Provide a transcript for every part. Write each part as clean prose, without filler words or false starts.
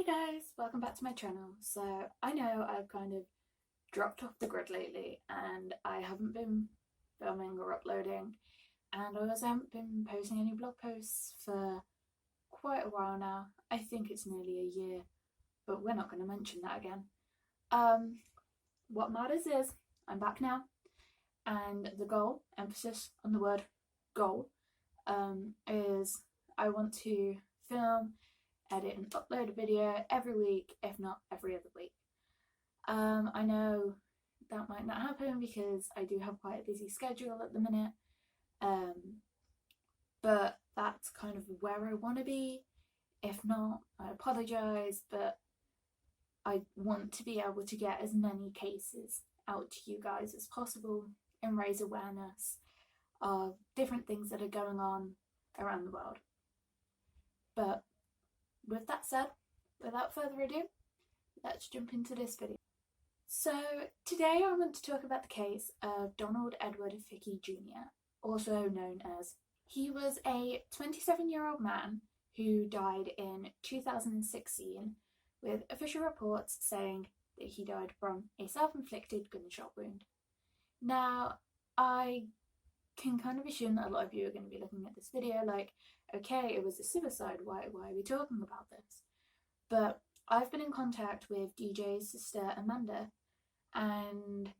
Guys, welcome back to my channel. So I know I've kind of dropped off the grid lately and I haven't been filming or uploading, and I also haven't been posting any blog posts for quite a while now. I think it's nearly a year, but we're not going to mention that again. What matters is I'm back now, and the goal, emphasis on the word goal, is I want to film, edit and upload a video every week, if not every other week. I know that might not happen because I do have quite a busy schedule at the minute, but that's kind of where I want to be. If not, I apologise, but I want to be able to get as many cases out to you guys as possible and raise awareness of different things that are going on around the world. But with that said, without further ado, let's jump into this video. So today I want to talk about the case of Donald Edward Fickey Jr., also known as. He was a 27-year-old man who died in 2016, with official reports saying that he died from a self-inflicted gunshot wound. Now, I can kind of assume that a lot of you are going to be looking at this video like, okay, it was a suicide, why are we talking about this? But I've been in contact with DJ's sister Amanda, and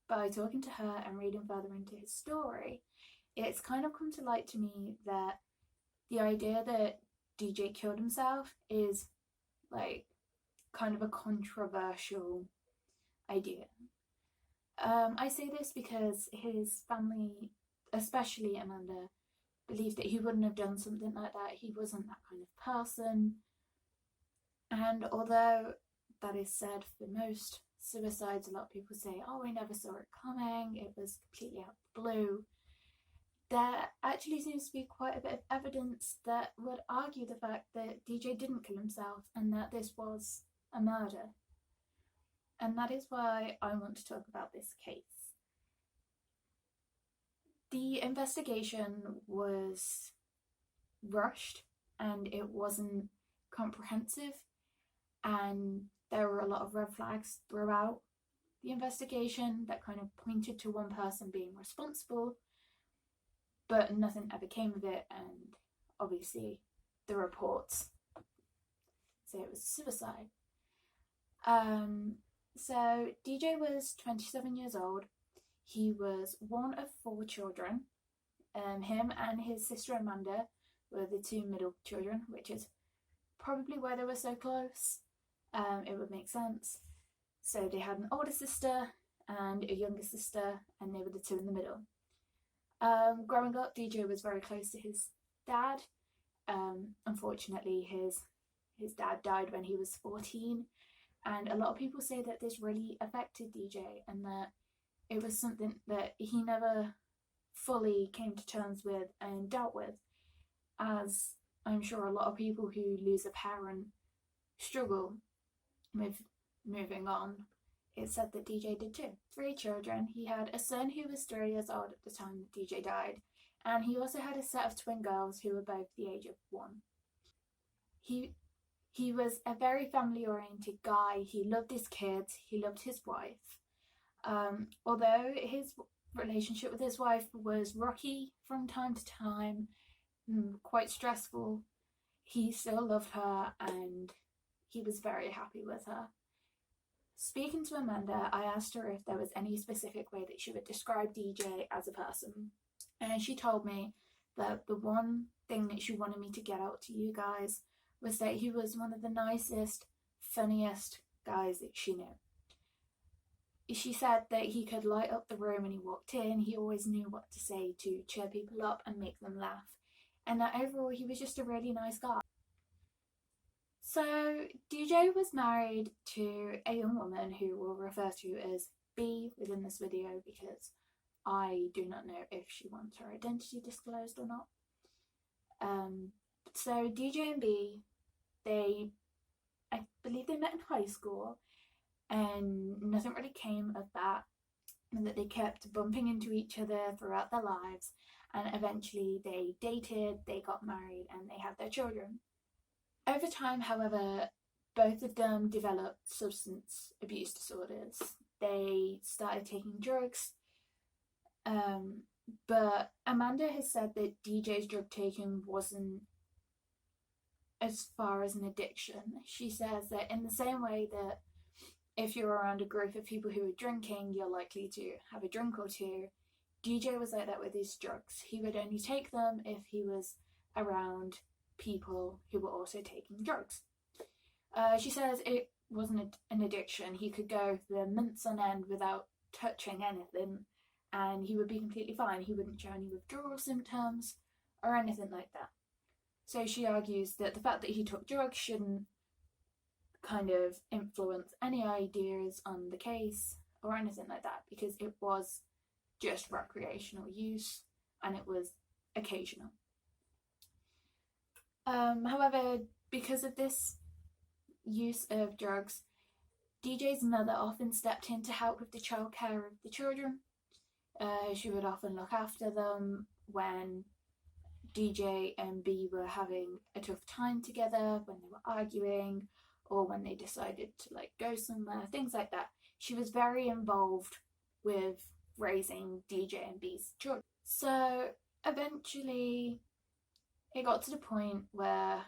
by talking to her and reading further into his story, it's kind of come to light to me that the idea that DJ killed himself is like kind of a controversial idea. I say this because his family, especially Amanda, believed that he wouldn't have done something like that. He wasn't that kind of person. And although that is said for most suicides, a lot of people say, oh, we never saw it coming, it was completely out of the blue. There actually seems to be quite a bit of evidence that would argue the fact that DJ didn't kill himself and that this was a murder. And that is why I want to talk about this case. The investigation was rushed and it wasn't comprehensive, and there were a lot of red flags throughout the investigation that kind of pointed to one person being responsible, but nothing ever came of it, and obviously the reports say it was suicide. So DJ was 27 years old. He was one of 4 children. Him and his sister Amanda were the 2 middle children, which is probably why they were so close. It would make sense. So they had an older sister and a younger sister, and they were the 2 in the middle. Growing up, DJ was very close to his dad. Unfortunately, his dad died when he was 14, and a lot of people say that this really affected DJ and that it was something that he never fully came to terms with and dealt with, as I'm sure a lot of people who lose a parent struggle with moving on. It's said that DJ did too. 3 children. He had a son who was 3 years old at the time that DJ died, and he also had a set of twin girls who were both the age of 1. He was a very family-oriented guy. He loved his kids. He loved his wife. Although his relationship with his wife was rocky from time to time, quite stressful, he still loved her and he was very happy with her. Speaking to Amanda, I asked her if there was any specific way that she would describe DJ as a person, and she told me that the one thing that she wanted me to get out to you guys was that he was one of the nicest, funniest guys that she knew. She said that he could light up the room when he walked in. He always knew what to say to cheer people up and make them laugh, and that overall he was just a really nice guy. So DJ was married to a young woman who we'll refer to as B within this video because I do not know if she wants her identity disclosed or not. So DJ and B, I believe they met in high school, and nothing really came of that, and that they kept bumping into each other throughout their lives, and eventually they dated, they got married, and they had their children. Over time, however, both of them developed substance abuse disorders. They started taking drugs, but Amanda has said that DJ's drug taking wasn't as far as an addiction. She says that in the same way that if you're around a group of people who are drinking, you're likely to have a drink or two, DJ was like that with his drugs. He would only take them if he was around people who were also taking drugs. She says it wasn't an addiction. He could go for months on end without touching anything and he would be completely fine. He wouldn't show any withdrawal symptoms or anything like that. So she argues that the fact that he took drugs shouldn't kind of influence any ideas on the case or anything like that, because it was just recreational use and it was occasional. However, because of this use of drugs, DJ's mother often stepped in to help with the childcare of the children. She would often look after them when DJ and B were having a tough time together, when they were arguing, or when they decided to go somewhere, things like that. She was very involved with raising DJ and B's children. So eventually it got to the point where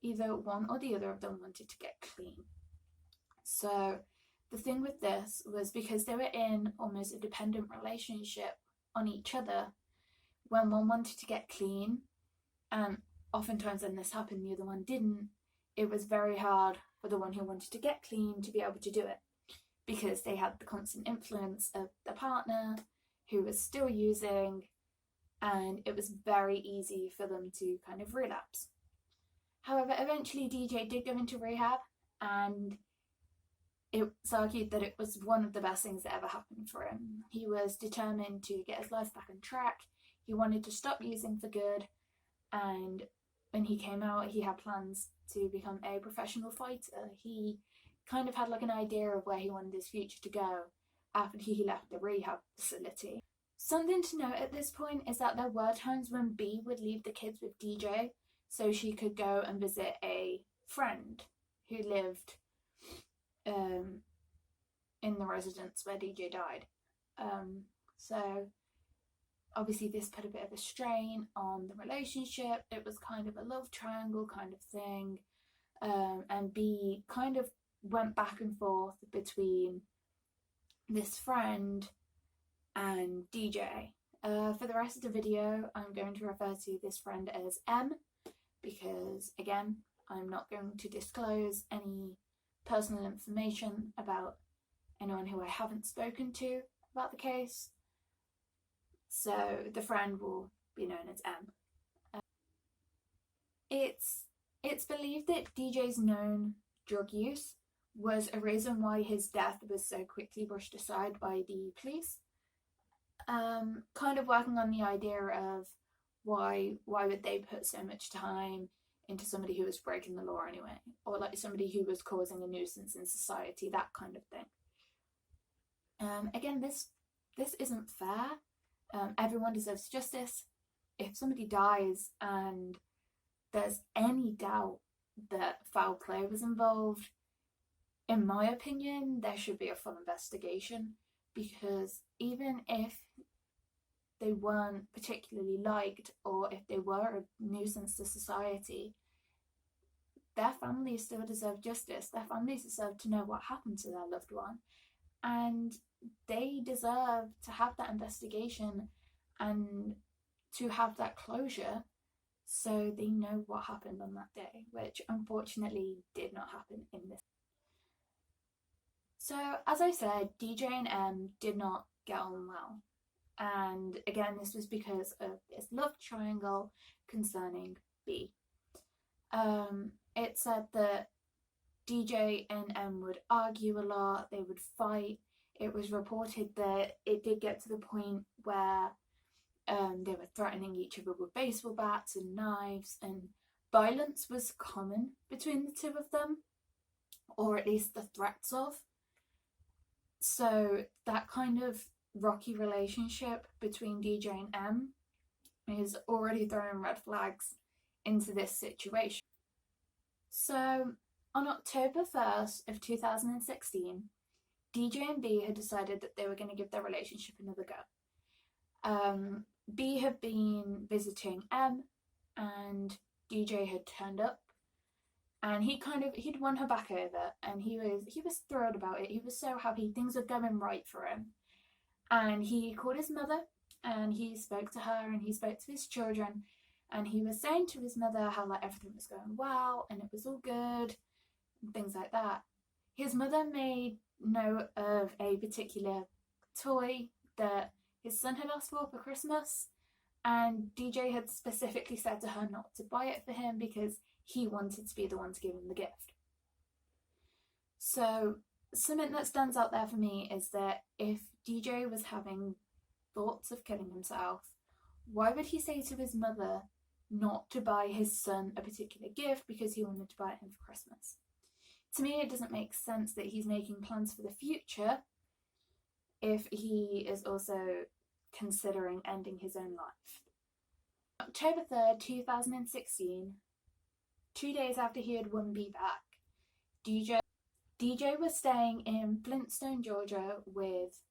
either one or the other of them wanted to get clean. So the thing with this was, because they were in almost a dependent relationship on each other, when one wanted to get clean, and oftentimes when this happened the other one didn't, it was very hard for the one who wanted to get clean to be able to do it, because they had the constant influence of the partner who was still using, and it was very easy for them to kind of relapse. However, eventually DJ did go into rehab, and it's argued that it was one of the best things that ever happened for him. He was determined to get his life back on track. He wanted to stop using for good, and when he came out, he had plans to become a professional fighter. He kind of had an idea of where he wanted his future to go after he left the rehab facility. Something to note at this point is that there were times when B would leave the kids with DJ so she could go and visit a friend who lived in the residence where DJ died. So obviously this put a bit of a strain on the relationship. It was kind of a love triangle kind of thing, and B kind of went back and forth between this friend and DJ. For the rest of the video, I'm going to refer to this friend as M, because again, I'm not going to disclose any personal information about anyone who I haven't spoken to about the case. So the friend will be known as M. It's believed that DJ's known drug use was a reason why his death was so quickly brushed aside by the police. Kind of working on the idea of why would they put so much time into somebody who was breaking the law anyway, or somebody who was causing a nuisance in society, that kind of thing. Again, this isn't fair. Everyone deserves justice. If somebody dies and there's any doubt that foul play was involved, in my opinion, there should be a full investigation, because even if they weren't particularly liked, or if they were a nuisance to society, their families still deserve justice. Their families deserve to know what happened to their loved one, and they deserve to have that investigation and to have that closure, so they know what happened on that day, which unfortunately did not happen in this. So as I said, DJ and M did not get on well, and again, this was because of this love triangle concerning B. It said that DJ and M would argue a lot, they would fight. It was reported that it did get to the point where they were threatening each other with baseball bats and knives, and violence was common between the two of them, or at least the threats of. So that kind of rocky relationship between DJ and M is already throwing red flags into this situation. So, on October 1st of 2016, DJ and B had decided that they were going to give their relationship another go. B had been visiting M, and DJ had turned up, and he'd won her back over, and he was thrilled about it. He was so happy, things were going right for him. And he called his mother, and he spoke to her, and he spoke to his children, and he was saying to his mother how like everything was going well and it was all good and things like that. His mother made note of a particular toy that his son had asked for Christmas, and DJ had specifically said to her not to buy it for him because he wanted to be the one to give him the gift. So something that stands out there for me is that if DJ was having thoughts of killing himself, why would he say to his mother not to buy his son a particular gift because he wanted to buy it him for Christmas? To me, it doesn't make sense that he's making plans for the future if he is also considering ending his own life. October 3rd, 2016, 2 days after he had won B back, DJ was staying in Flintstone, Georgia with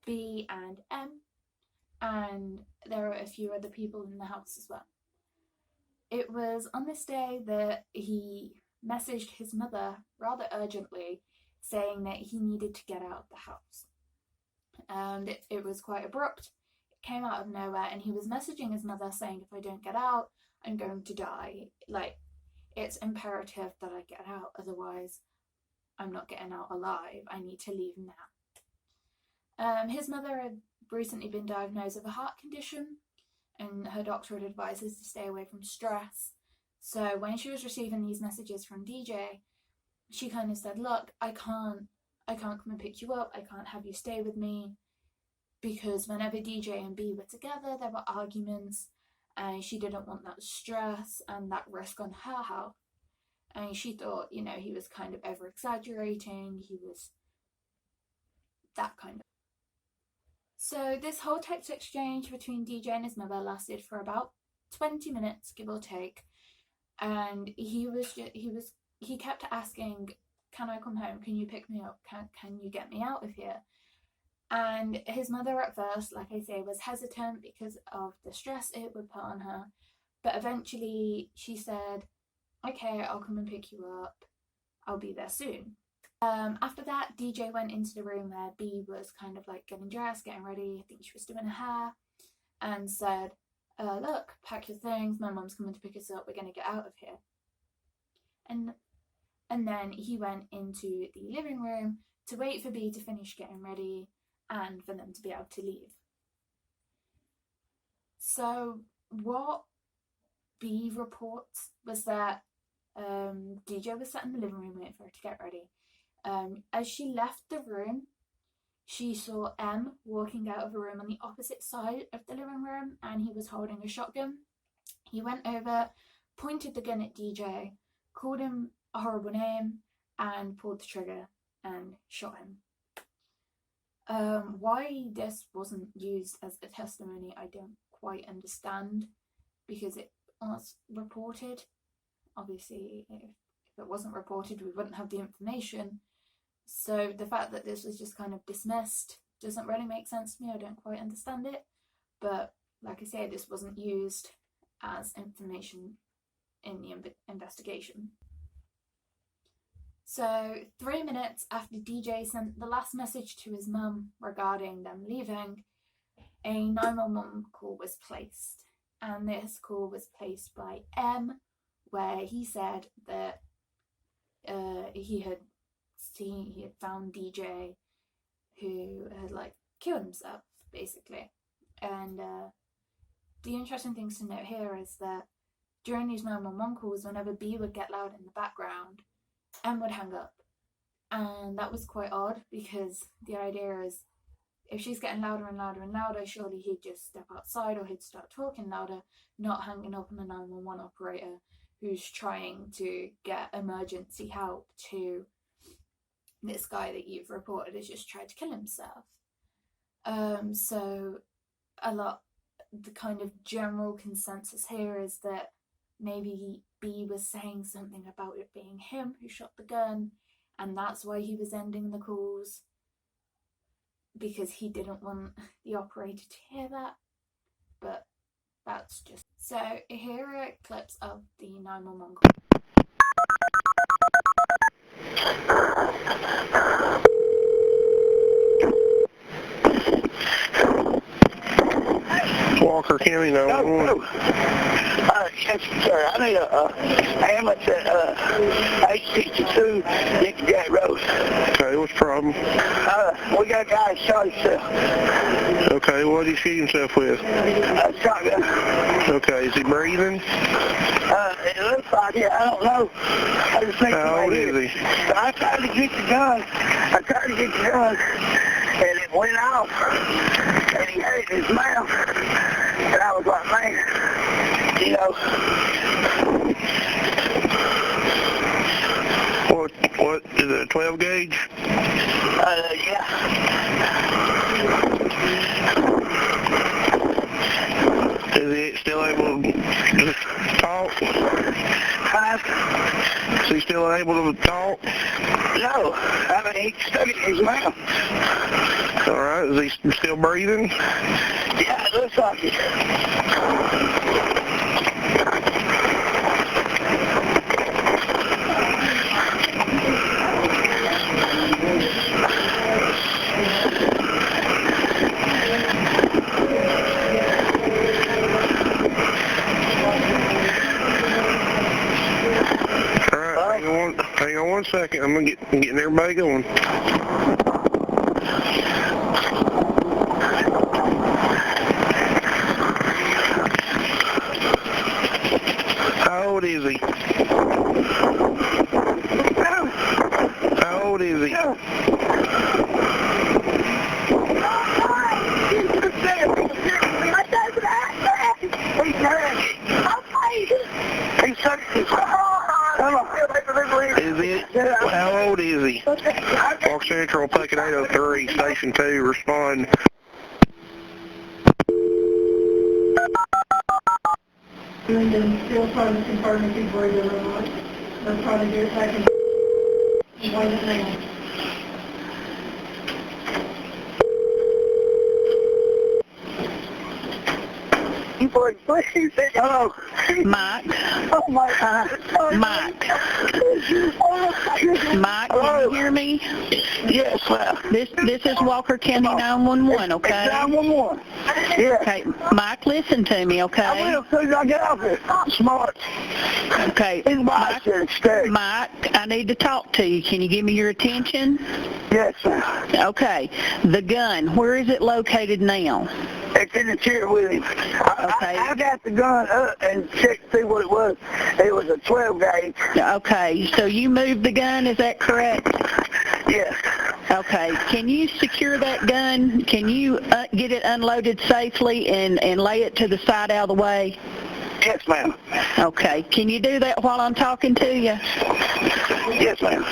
B and M, and there were a few other people in the house as well. It was on this day that he messaged his mother rather urgently saying that he needed to get out of the house. And it was quite abrupt. It came out of nowhere, and he was messaging his mother saying, if I don't get out, I'm going to die. Like, it's imperative that I get out, otherwise I'm not getting out alive. I need to leave now. His mother had recently been diagnosed with a heart condition, and her doctor had advised us to stay away from stress. So when she was receiving these messages from DJ, she kind of said, look, I can't come and pick you up. I can't have you stay with me, because whenever DJ and B were together, there were arguments, and she didn't want that stress and that risk on her health. And she thought, he was kind of over exaggerating. He was that kind of. So this whole text exchange between DJ and his mother lasted for about 20 minutes, give or take. And he kept asking, can I come home? Can you pick me up? Can you get me out of here? And his mother at first, like I say, was hesitant because of the stress it would put on her. But eventually she said, okay, I'll come and pick you up. I'll be there soon. After that, DJ went into the room where B was kind of like getting dressed, getting ready. I think she was doing her hair, and said, look, pack your things. My mum's coming to pick us up. We're going to get out of here. And then he went into the living room to wait for B to finish getting ready and for them to be able to leave. So what B reports was that DJ was sat in the living room waiting for her to get ready. As she left the room, she saw M walking out of a room on the opposite side of the living room, and he was holding a shotgun. He went over, pointed the gun at DJ, called him a horrible name, and pulled the trigger and shot him. Why this wasn't used as a testimony, I don't quite understand, because it was reported. Obviously, if it wasn't reported, we wouldn't have the information. So the fact that this was just kind of dismissed doesn't really make sense to me. I don't quite understand it. But like I say, this wasn't used as information in the investigation. So 3 minutes after DJ sent the last message to his mum regarding them leaving, a 911 call was placed. And this call was placed by M, where he said that he had found DJ who had killed himself, basically. And the interesting things to note here is that during these 911 calls, whenever B would get loud in the background, M would hang up. And that was quite odd, because the idea is, if she's getting louder and louder and louder, surely he'd just step outside, or he'd start talking louder, not hanging up on the 911 operator who's trying to get emergency help to this guy that you've reported has just tried to kill himself. So the kind of general consensus here is that maybe B was saying something about it being him who shot the gun, and that's why he was ending the calls, because he didn't want the operator to hear that. But that's just... So here are clips of the 911 call. Walker County, no. Yes, sir. I need a ambulance at 862 Nicky Jack Road. Okay, what's the problem? We got a guy who shot himself. Okay, what did he shoot himself with? A shotgun. Okay, is he breathing? It looks like it. I don't know. I just think How old is he? So I tried to get the gun. And it went off. And he had it in his mouth. And I was like, man, you know. What is it, a 12 gauge? Yeah. Is he still able to talk? Is he still able to talk? No. I mean, he stuck it in his mouth. All right. Is he still breathing? Yeah, it looks like it. All right. Hang on one second. I'm getting everybody going. How old is he? How old is he? Is it? How old is he? Walk Central, Puckett 803, Station 2, respond. And then still trying to confirm if he's breathing or not. They're trying to get it back and wait it now. Please, hello. Mike. Oh my God. Mike. Mike, Hello? can you hear me? Yes, ma'am. This is Walker County 911, okay? It's 911. Yeah. Okay, Mike, listen to me, I okay? will as soon as I get off here. Smart. Okay, He's my shit. Mike, I need to talk to you. Can you give me your attention? Yes, ma'am. Okay, the gun, where is it located now? It's in the chair with him. Okay. I got the gun up and checked to see what it was. It was a 12 gauge. Okay, so you moved the gun, is that correct? Yes. Okay, can you secure that gun? Can you get it unloaded safely and lay it to the side out of the way? Yes, ma'am. Okay, can you do that while I'm talking to you? Yes, ma'am.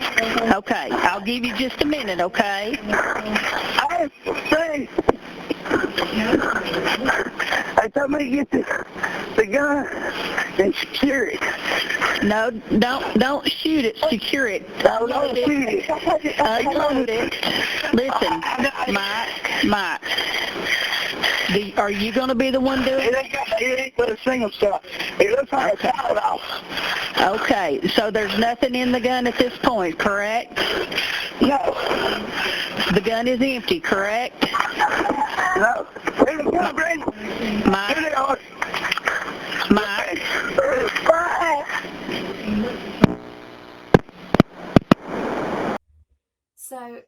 Okay, I'll give you just a minute, okay? I say, they told me to get the gun and secure it. No, don't shoot it, secure it. Don't shoot it. Unload it. Listen, Mike, are you going to be the one doing it? It ain't but a single shot. It looks like a shot off. Okay, so there's nothing in the gun at this point, correct? No. The gun is empty, correct? No. Here's the gun, Brandon. Mike, Here they are. Mike. So,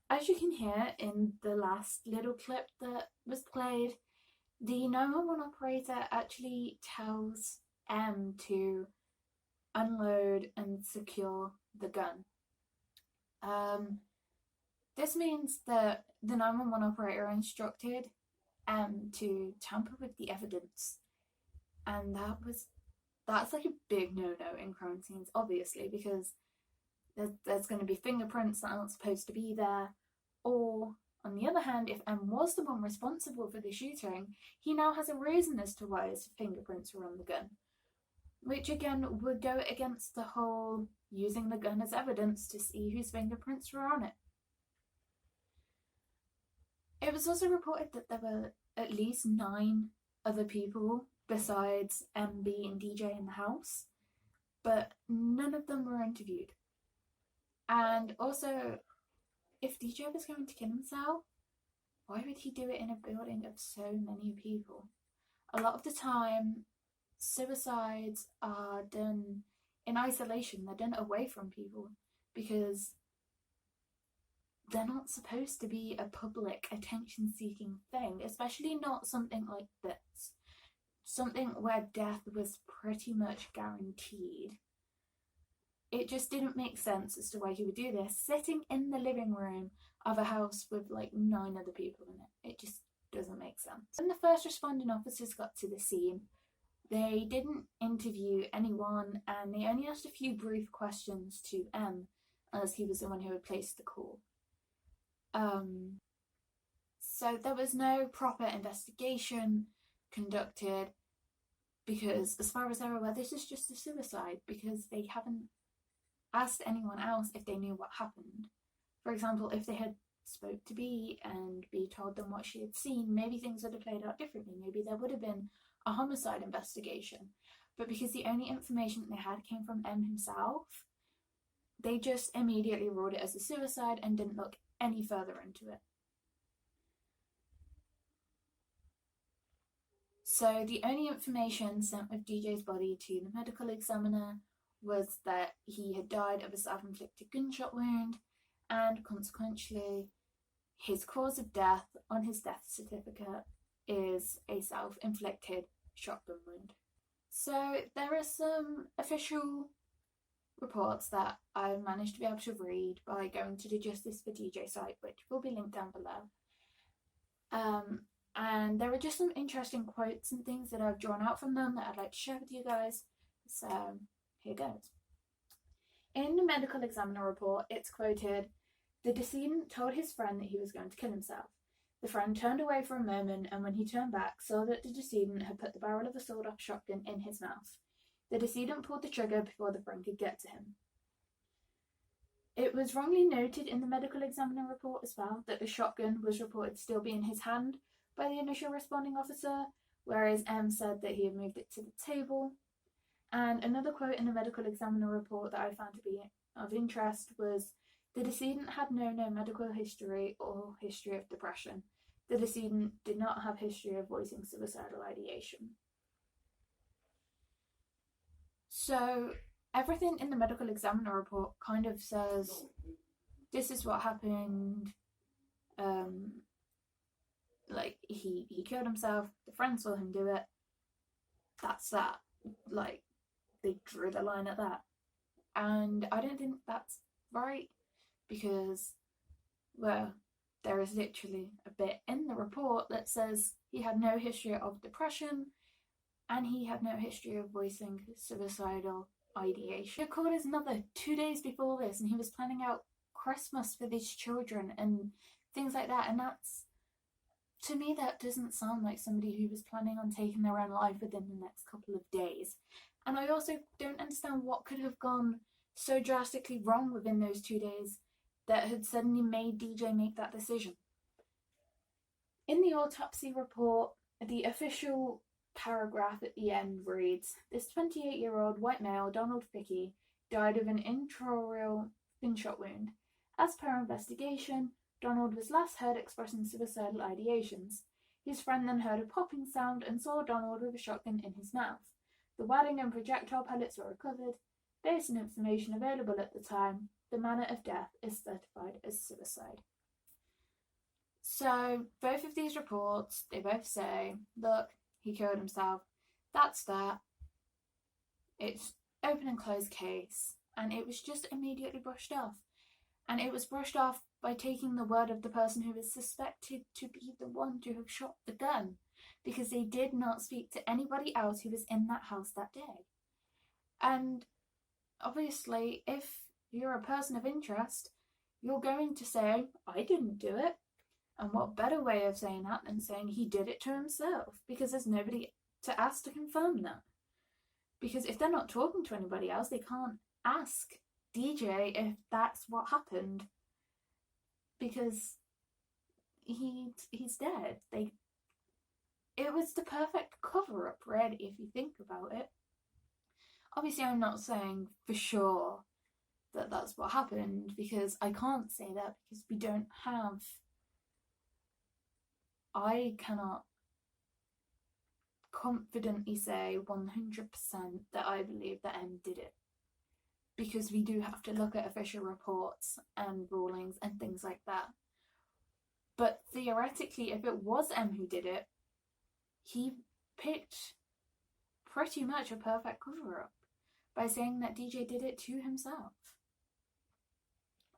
as you can hear in the last little clip that was played, the 911 operator actually tells M to unload and secure the gun. This means that the 911 operator instructed M to tamper with the evidence, and that's like a big no-no in crime scenes, obviously, because there's going to be fingerprints that aren't supposed to be there. Or, on the other hand, if M was the one responsible for the shooting, he now has a reason as to why his fingerprints were on the gun. which again would go against the whole using the gun as evidence to see whose fingerprints were on it. It was also reported that there were at least 9 other people besides MB and DJ in the house, but none of them were interviewed. And also, if DJ was going to kill himself, why would he do it in a building of so many people? A lot of the time, suicides are done in isolation. They're done away from people because they're not supposed to be a public attention-seeking thing, especially not something like this. Something where death was pretty much guaranteed. It just didn't make sense as to why he would do this, sitting in the living room of a house with like 9 other people in it. It just doesn't make sense. When the first responding officers got to the scene, they didn't interview anyone and they only asked a few brief questions to M, as he was the one who had placed the call. So there was no proper investigation conducted because, as far as they're aware, this is just a suicide because they haven't asked anyone else if they knew what happened. For example, if they had spoke to B and B told them what she had seen, maybe things would have played out differently. Maybe there would have been a homicide investigation. But because the only information they had came from M himself, they just immediately ruled it as a suicide and didn't look any further into it. So the only information sent with DJ's body to the medical examiner was that he had died of a self-inflicted gunshot wound, and consequently his cause of death on his death certificate is a self-inflicted shotgun wound. So there are some official reports that I've managed to be able to read by going to the Justice for DJ site, which will be linked down below. And there are just some interesting quotes and things that I've drawn out from them that I'd like to share with you guys. So here goes. In the medical examiner report, it's quoted, "The decedent told his friend that he was going to kill himself. The friend turned away for a moment and when he turned back, saw that the decedent had put the barrel of a sawed-off shotgun in his mouth. The decedent pulled the trigger before the friend could get to him." It was wrongly noted in the medical examiner report as well that the shotgun was reported to still be in his hand by the initial responding officer, whereas M said that he had moved it to the table. And another quote in the medical examiner report that I found to be of interest was, "The decedent had no medical history or history of depression. The decedent did not have history of voicing suicidal ideation." So everything in the medical examiner report kind of says, this is what happened, like he killed himself, the friend saw him do it, that's that. Like, they drew the line at that. And I don't think that's right because, well, there is literally a bit in the report that says he had no history of depression and he had no history of voicing suicidal ideation. He called his mother 2 days before this and he was planning out Christmas for these children and things like that, and that's, to me, that doesn't sound like somebody who was planning on taking their own life within the next couple of days. And I also don't understand what could have gone so drastically wrong within those 2 days that had suddenly made DJ make that decision. In the autopsy report, the official paragraph at the end reads, "This 28-year-old white male, Donald Fickey, died of an intraoral gunshot wound. As per investigation, Donald was last heard expressing suicidal ideations. His friend then heard a popping sound and saw Donald with a shotgun in his mouth. The wadding and projectile pellets were recovered. Based on information available at the time, the manner of death is certified as suicide." So both of these reports, they both say, look, he killed himself. That's that. It's open and closed case. And it was just immediately brushed off. And it was brushed off by taking the word of the person who was suspected to be the one to have shot the gun, because they did not speak to anybody else who was in that house that day. And obviously, if you're a person of interest, you're going to say, I didn't do it. And what better way of saying that than saying he did it to himself, because there's nobody to ask to confirm that. Because if they're not talking to anybody else, they can't ask DJ if that's what happened. Because he's dead. It was the perfect cover-up, really, if you think about it. Obviously, I'm not saying for sure that that's what happened, because I can't say that, because we don't have... I cannot confidently say 100% that I believe that M did it, because we do have to look at official reports and rulings and things like that. But theoretically, if it was M who did it, he picked pretty much a perfect cover-up by saying that DJ did it to himself.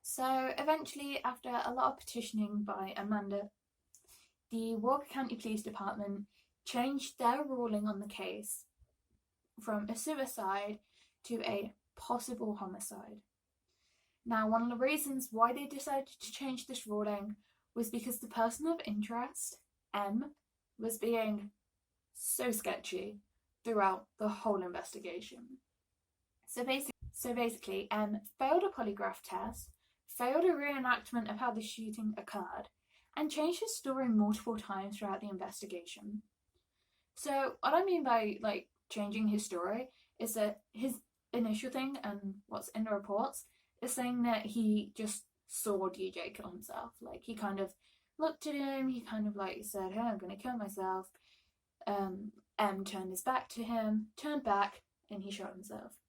So eventually, after a lot of petitioning by Amanda, the Walker County Police Department changed their ruling on the case from a suicide to a possible homicide. Now, one of the reasons why they decided to change this ruling was because the person of interest, M, was being so sketchy throughout the whole investigation. So basically, M failed a polygraph test, failed a reenactment of how the shooting occurred, and changed his story multiple times throughout the investigation. So what I mean by changing his story is that his initial thing and what's in the reports is saying that he just saw DJ kill himself. He kind of looked at him, he kind of said, "Hey, I'm gonna kill myself." M turned his back to him, turned back, and he shot himself.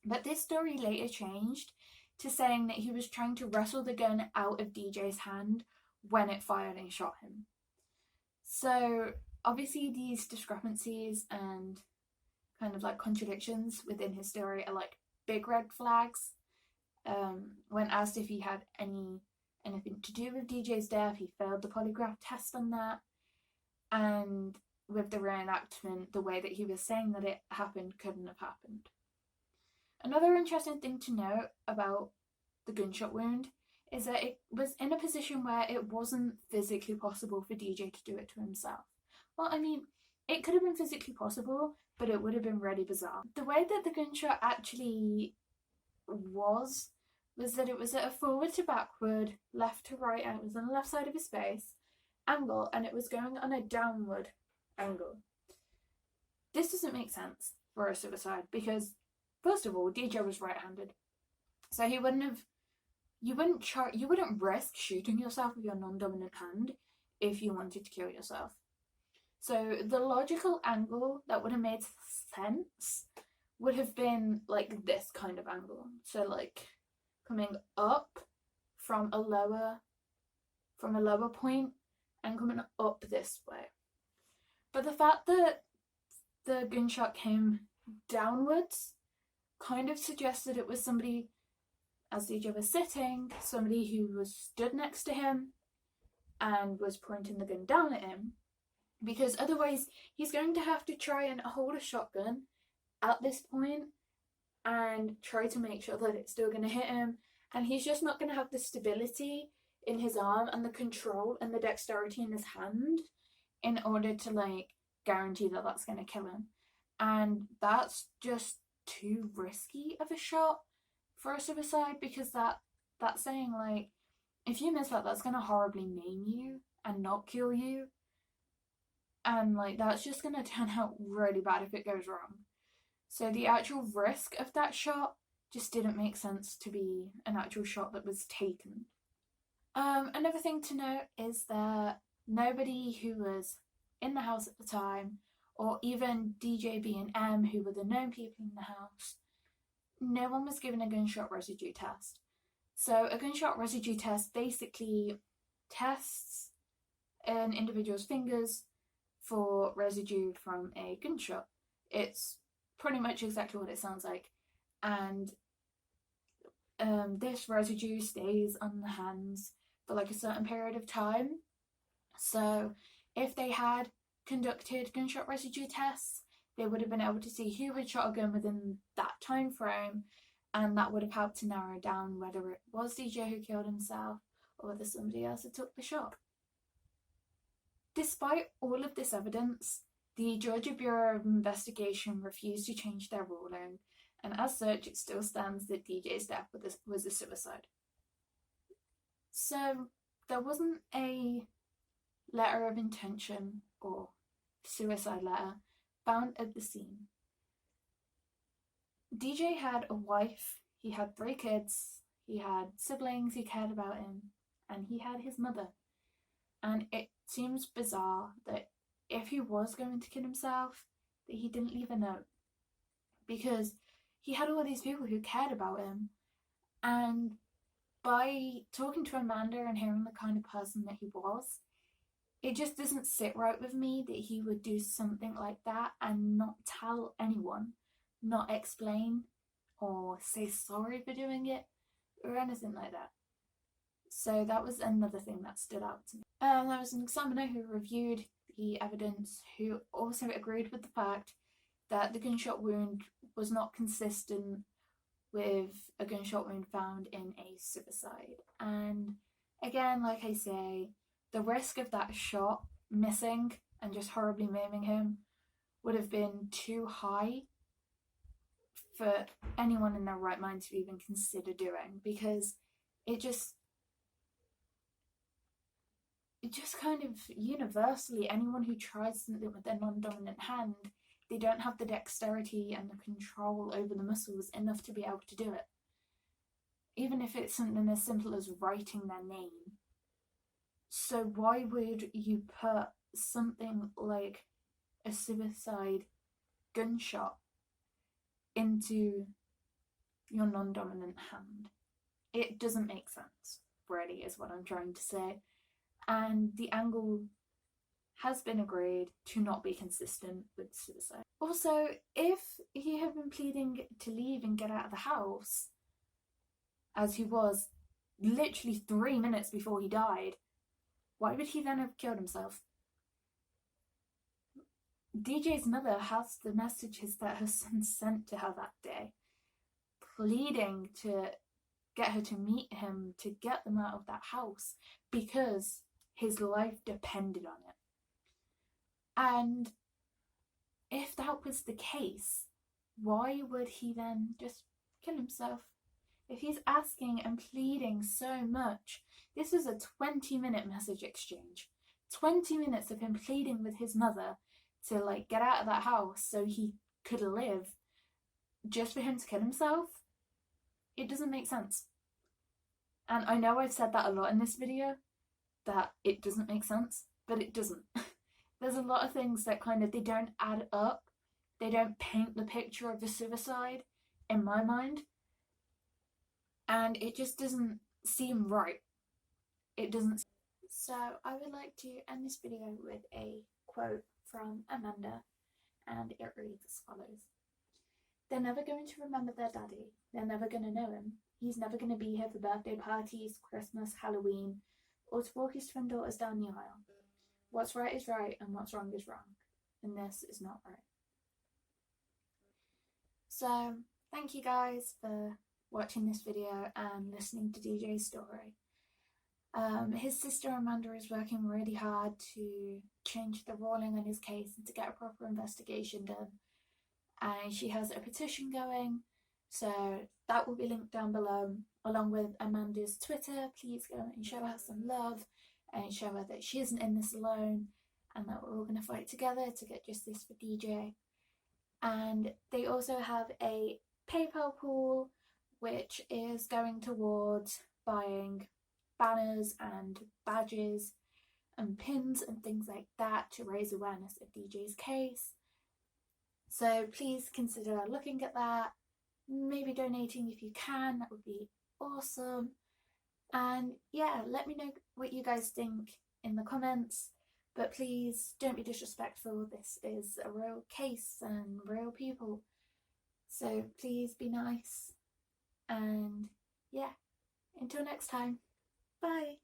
But this story later changed to saying that he was trying to wrestle the gun out of DJ's hand when it fired and shot him. So obviously these discrepancies and kind of contradictions within his story are big red flags. When asked if he had anything to do with DJ's death, he failed the polygraph test on that. And with the reenactment, the way that he was saying that it happened couldn't have happened. Another interesting thing to note about the gunshot wound is that it was in a position where it wasn't physically possible for DJ to do it to himself. Well, I mean, it could have been physically possible, but it would have been really bizarre. The way that the gunshot actually was that it was at a forward to backward, left to right, and it was on the left side of his face angle, and it was going on a downward angle. This doesn't make sense for a suicide because, first of all, DJ was right-handed, so you wouldn't risk shooting yourself with your non-dominant hand if you wanted to kill yourself. So the logical angle that would have made sense would have been this kind of angle. So coming up from a lower point and coming up this way. But the fact that the gunshot came downwards kind of suggests that it was somebody, as DJ was sitting, somebody who was stood next to him and was pointing the gun down at him, because otherwise he's going to have to try and hold a shotgun at this point and try to make sure that it's still going to hit him, and he's just not going to have the stability in his arm and the control and the dexterity in his hand in order to guarantee that that's going to kill him. And that's just too risky of a shot for a suicide, because that's saying if you miss that's going to horribly maim you and not kill you, and that's just going to turn out really bad if it goes wrong. So the actual risk of that shot just didn't make sense to be an actual shot that was taken. Another thing to note is that nobody who was in the house at the time, or even DJ B and M, who were the known people in the house, no one was given a gunshot residue test. So a gunshot residue test basically tests an individual's fingers for residue from a gunshot. It's pretty much exactly what it sounds like. And this residue stays on the hands for a certain period of time. So if they had conducted gunshot residue tests, they would have been able to see who had shot a gun within that time frame, and that would have helped to narrow down whether it was DJ who killed himself or whether somebody else had took the shot. Despite all of this evidence, The Georgia Bureau of Investigation refused to change their ruling, and as such, it still stands that DJ's death was a suicide. So, there wasn't a letter of intention or suicide letter found at the scene. DJ had a wife, he had 3 kids, he had siblings who cared about him, and he had his mother. And it seems bizarre that if he was going to kill himself, that he didn't leave a note. Because he had all these people who cared about him, and by talking to Amanda and hearing the kind of person that he was, it just doesn't sit right with me that he would do something like that and not tell anyone, not explain or say sorry for doing it or anything like that. So that was another thing that stood out to me. There was an examiner who reviewed the evidence who also agreed with the fact that the gunshot wound was not consistent with a gunshot wound found in a suicide. And again, like I say, the risk of that shot missing and just horribly maiming him would have been too high for anyone in their right mind to even consider doing, because it just kind of universally, anyone who tries something with their non-dominant hand, they don't have the dexterity and the control over the muscles enough to be able to do it. Even if it's something as simple as writing their name. So why would you put something like a suicide gunshot into your non-dominant hand? It doesn't make sense, really, is what I'm trying to say. And the angle has been agreed to not be consistent with suicide. Also, if he had been pleading to leave and get out of the house, as he was literally 3 minutes before he died, why would he then have killed himself? DJ's mother has the messages that her son sent to her that day, pleading to get her to meet him, to get them out of that house, because his life depended on it. And if that was the case, why would he then just kill himself? If he's asking and pleading so much, this was a 20-minute message exchange. 20 minutes of him pleading with his mother to get out of that house so he could live, just for him to kill himself? It doesn't make sense. And I know I've said that a lot in this video, that it doesn't make sense, but it doesn't. There's a lot of things that they don't add up. They don't paint the picture of a suicide, in my mind. And it just doesn't seem right. It doesn't. So I would like to end this video with a quote from Amanda, and it reads as follows. "They're never going to remember their daddy. They're never going to know him. He's never going to be here for birthday parties, Christmas, Halloween, or to walk his twin daughters down the aisle. What's right is right, and what's wrong is wrong. And this is not right." So, thank you guys for watching this video and listening to DJ's story. His sister Amanda is working really hard to change the ruling on his case and to get a proper investigation done. And she has a petition going, so that will be linked down below, along with Amanda's Twitter. Please go and show her some love and show her that she isn't in this alone and that we're all going to fight together to get justice for DJ. And they also have a PayPal pool which is going towards buying banners and badges and pins and things like that to raise awareness of DJ's case. So please consider looking at that, maybe donating if you can, that would be awesome. And yeah, let me know what you guys think in the comments, but please don't be disrespectful. This is a real case and real people, so please be nice. And yeah, until next time, bye.